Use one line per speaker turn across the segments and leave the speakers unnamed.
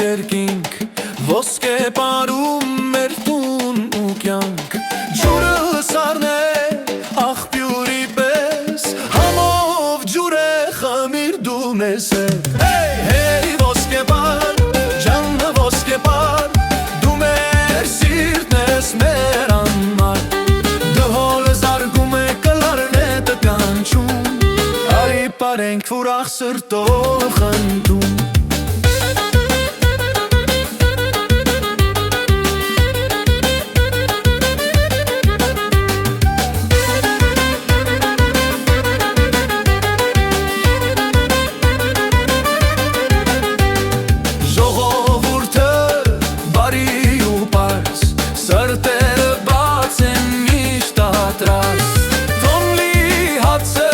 երկինք ոսկե պարում մեր տուն ու կյանք ջուրը սառն է աղբյուրի պես համով ջուր է խմիր դու մեզ Hey ոսկե պար ջանը ոսկե պար դու մեր սիրտն ես մեր անմար դհոլ զարգում է կլարն է տկանչում արի պարենք ուրախ սրտով խնդում Սրտերը բաց են միշտ ատրած Թոնլի հացը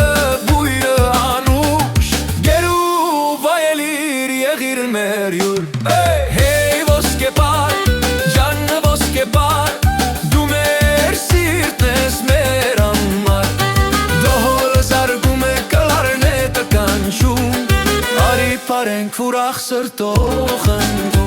բույրը անուշ Գերու վայելիր եղիր մեր յուր Hey ոսկե պար, ջանը ոսկե պար Դու մեր սիրտն ես մեր անմար Դհոլ զարգում է կլարն է տկանչում Արի պարենք ուրախ սրտով խնդում